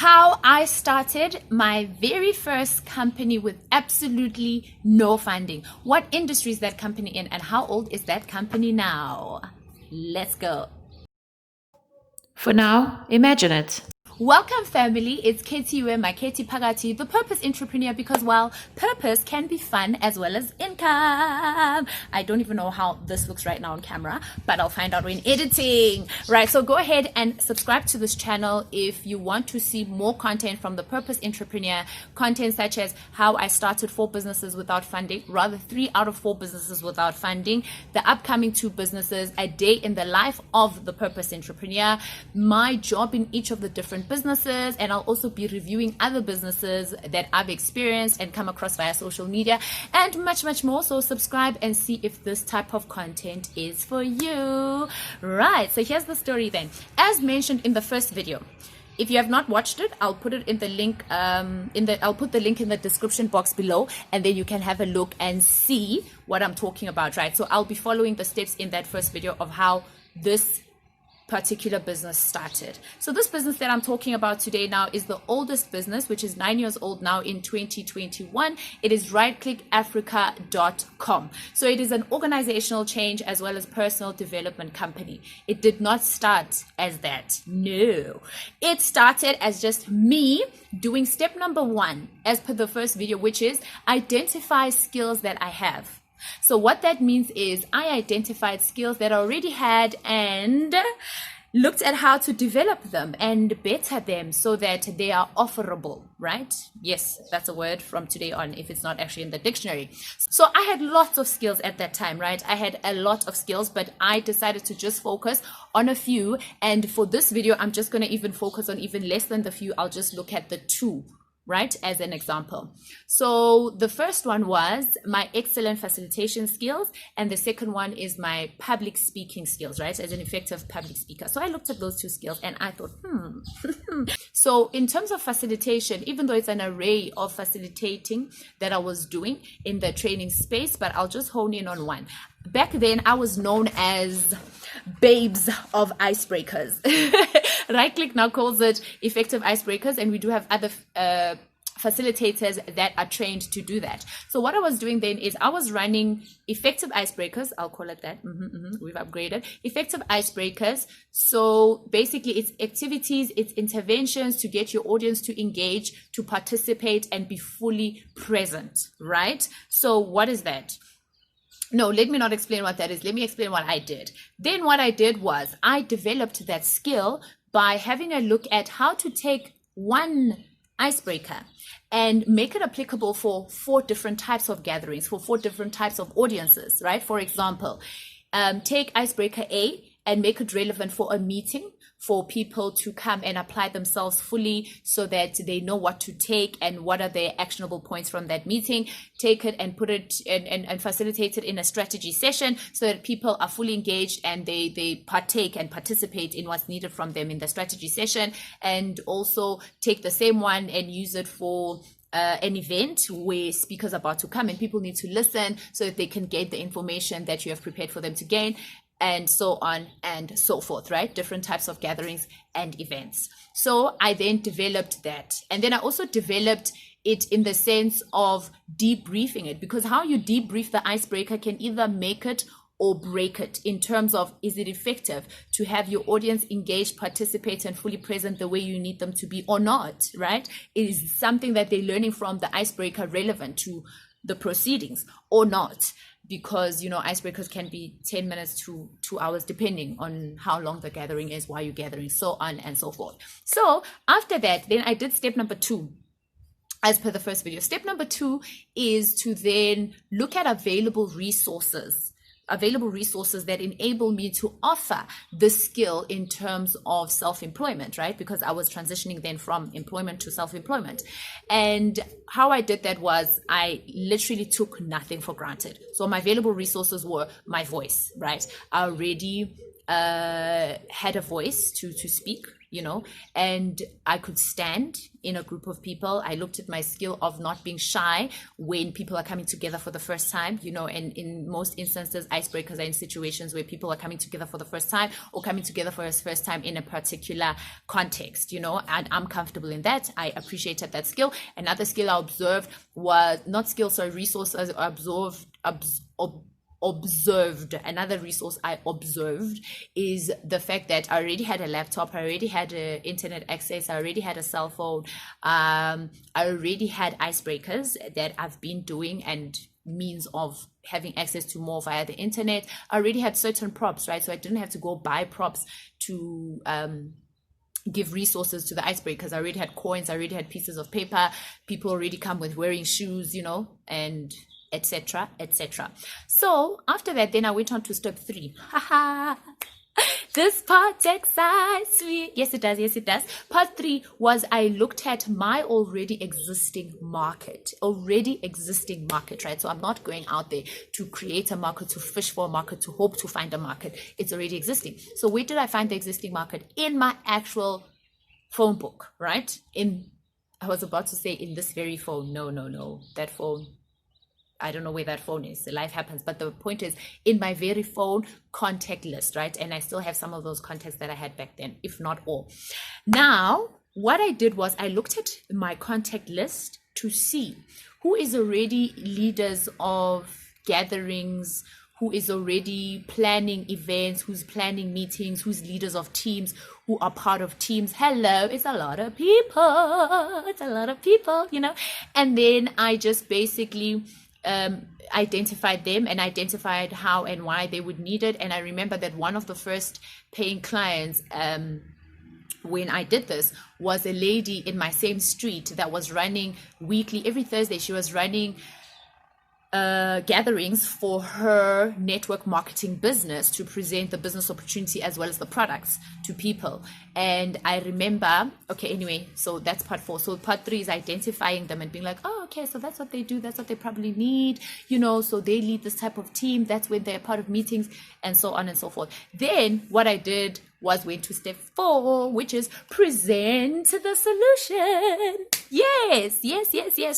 how I started my very first company with absolutely no funding. What industry is that company in, and how old is that company now? Let's go. For now, imagine it. Welcome, family. It's Makhethi Phakathi, the purpose entrepreneur, because while purpose can be fun as well as income. I don't even know how this looks right now on camera, but I'll find out when editing. Right, so go ahead and subscribe to this channel if you want to see more content from the purpose entrepreneur, content such as how I started 4 businesses without funding, rather 3 out of 4 businesses without funding, the upcoming 2 businesses, a day in the life of the purpose entrepreneur, my job in each of the different businesses, and I'll also be reviewing other businesses that I've experienced and come across via social media, and much more. So subscribe and see if this type of content is for you. Right, so here's the story then. As mentioned in the first video, if you have not watched it, I'll put it in the link I'll put the link in the description box below, and then you can have a look and see what I'm talking about, right? So I'll be following the steps in that first video of how this particular business started. So this business that I'm talking about today now is the oldest business, which is 9 years old now in 2021. It is rightclickafrica.com. So it is an organizational change as well as personal development company. It did not start as that. No, it started as just me doing step number 1 as per the first video, which is identify skills that I have. So what that means is I identified skills that I already had and looked at how to develop them and better them so that they are offerable, right? Yes, that's a word from today on if it's not actually in the dictionary. So I had lots of skills at that time, right? I had a lot of skills, but I decided to just focus on a few. And for this video, I'm just going to even focus on even less than the few. I'll just look at the 2. Right, as an example. So the first one was my excellent facilitation skills, and the second one is my public speaking skills, right, as an effective public speaker. So I looked at those 2 skills and I thought, So in terms of facilitation, even though it's an array of facilitating that I was doing in the training space, but I'll just hone in on one. Back then, I was known as babes of icebreakers. Right Click now calls it effective icebreakers, and we do have other facilitators that are trained to do that. So what I was doing then is I was running effective icebreakers. I'll call it that. We've upgraded effective icebreakers. So basically it's activities, it's interventions to get your audience to engage, to participate, and be fully present, right? So what is that? No, let me not explain what that is. Let me explain what I did. Then what I did was I developed that skill by having a look at how to take one icebreaker and make it applicable for 4 different types of gatherings, for 4 different types of audiences, right? For example, take icebreaker A and make it relevant for a meeting, for people to come and apply themselves fully so that they know what to take and what are their actionable points from that meeting. Take it and put it and facilitate it in a strategy session so that people are fully engaged and they partake and participate in what's needed from them in the strategy session. And also take the same one and use it for an event where speakers are about to come and people need to listen so that they can get the information that you have prepared for them to gain, and so on and so forth, right? Different types of gatherings and events. So I then developed that. And then I also developed it in the sense of debriefing it, because how you debrief the icebreaker can either make it or break it in terms of, is it effective to have your audience engaged, participate, and fully present the way you need them to be or not, right? Is something that they're learning from the icebreaker relevant to the proceedings or not? Because, you know, icebreakers can be 10 minutes to 2 hours, depending on how long the gathering is, why you're gathering, so on and so forth. So after that, then I did step number 2. As per the first video, step number 2 is to then look at available resources that enable me to offer the skill in terms of self-employment, right? Because I was transitioning then from employment to self-employment. And how I did that was I literally took nothing for granted. So my available resources were my voice, right? I already had a voice to speak, you know, and I could stand in a group of people. I looked at my skill of not being shy when people are coming together for the first time, you know, and in most instances, icebreakers are in situations where people are coming together for the first time or coming together for the first time in a particular context, you know, and I'm comfortable in that. I appreciated that skill. Another skill I observed was not skills, sorry, resources I observed. Another resource I observed is the fact that I already had a laptop, I already had internet access, I already had a cell phone, I already had icebreakers that I've been doing and means of having access to more via the internet. I already had certain props, right? So I didn't have to go buy props to give resources to the icebreakers. I already had coins, I already had pieces of paper, people already come with wearing shoes, you know, and etc, etc. So after that, then I went on to step 3. This part excites me. Yes, it does. Yes, it does. Part 3 was I looked at my already existing market, right? So I'm not going out there to create a market, to fish for a market, to hope to find a market. It's already existing. So where did I find the existing market? In my actual phone book, right? I was about to say in this very phone. No, that phone, I don't know where that phone is. Life happens. But the point is in my very phone contact list, right? And I still have some of those contacts that I had back then, if not all. Now, what I did was I looked at my contact list to see who is already leaders of gatherings, who is already planning events, who's planning meetings, who's leaders of teams, who are part of teams. Hello, it's a lot of people, you know. And then I just basically identified them and identified how and why they would need it. And I remember that one of the first paying clients when I did this was a lady in my same street that was running weekly, every Thursday she was running gatherings for her network marketing business to present the business opportunity as well as the products to people. And I remember, okay, anyway, so that's part 4. So part 3 is identifying them and being like, oh, okay, so that's what they do, that's what they probably need, you know, so they lead this type of team, that's when they're part of meetings, and so on and so forth. Then what I did was went to step 4, which is present the solution. Yes,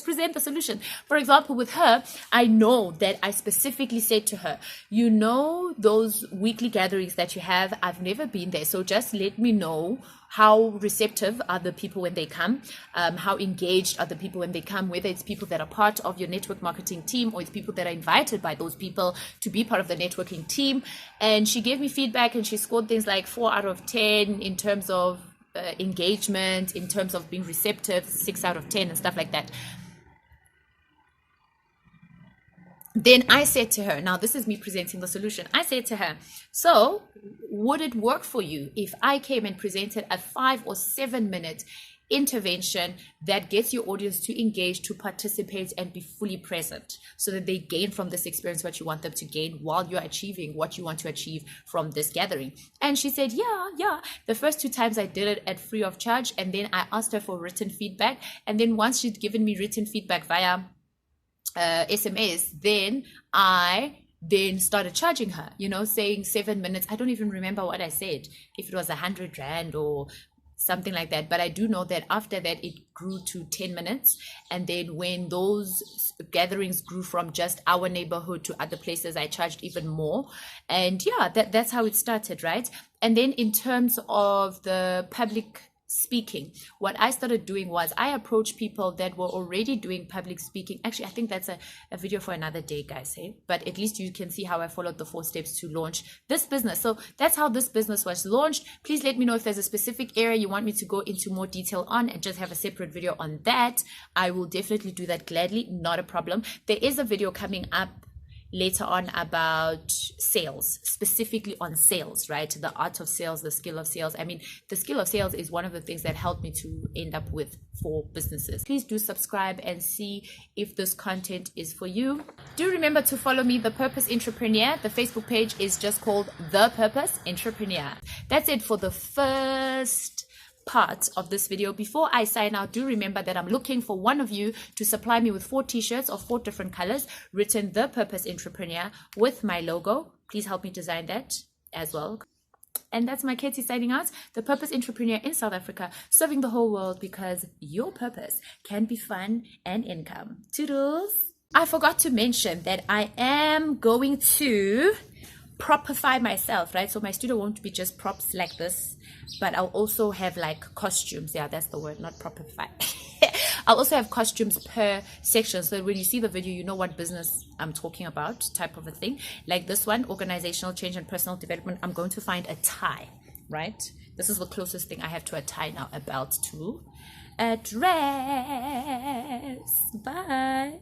present the solution. For example, with her, I know that I specifically said to her, you know, those weekly gatherings that you have, I've never been there. So just let me know how receptive are the people when they come, how engaged are the people when they come, whether it's people that are part of your network marketing team or it's people that are invited by those people to be part of the networking team. And she gave me feedback and she scored things like 4 out of 10 in terms of engagement, in terms of being receptive, 6 out of 10 and stuff like that. Then I said to her, now this is me presenting the solution. I said to her, so would it work for you if I came and presented a 5 or 7 minute intervention that gets your audience to engage, to participate and be fully present so that they gain from this experience what you want them to gain while you're achieving what you want to achieve from this gathering? And she said, yeah. The first 2 times I did it at free of charge, and then I asked her for written feedback. And then once she'd given me written feedback via SMS, then I started charging her, you know, saying 7 minutes. I don't even remember what I said, if it was 100 Rand or something like that. But I do know that after that, it grew to 10 minutes. And then when those gatherings grew from just our neighborhood to other places, I charged even more. And yeah, that's how it started, right? And then in terms of the public speaking, what I started doing was I approached people that were already doing public speaking. Actually, I think that's a video for another day, guys, hey? But at least you can see how I followed the 4 steps to launch this business. So that's how this business was launched. Please let me know if there's a specific area you want me to go into more detail on and just have a separate video on that. I will definitely do that gladly, not a problem. There is a video coming up later on about sales, specifically on sales, right? The art of sales, the skill of sales. I mean, the skill of sales is one of the things that helped me to end up with 4 businesses. Please do subscribe and see if this content is for you. Do remember to follow me, The Purpose Entrepreneur. The Facebook page is just called The Purpose Entrepreneur. That's it for the first part of this video. Before I sign out, do remember that I'm looking for one of you to supply me with 4 t-shirts of 4 different colors written The Purpose Entrepreneur with my logo. Please help me design that as well. And that's Makhethi signing out, the purpose entrepreneur in South Africa, serving the whole world because your purpose can be fun and income. Toodles. I forgot to mention that I am going to propify myself, right? So my studio won't be just props like this, but I'll also have like costumes. Yeah, that's the word, not propify. I'll also have costumes per section, so when you see the video, you know what business I'm talking about, type of a thing. Like this one, organizational change and personal development, I'm going to find a tie, right? This is the closest thing I have to a tie now, a belt to a dress. Bye.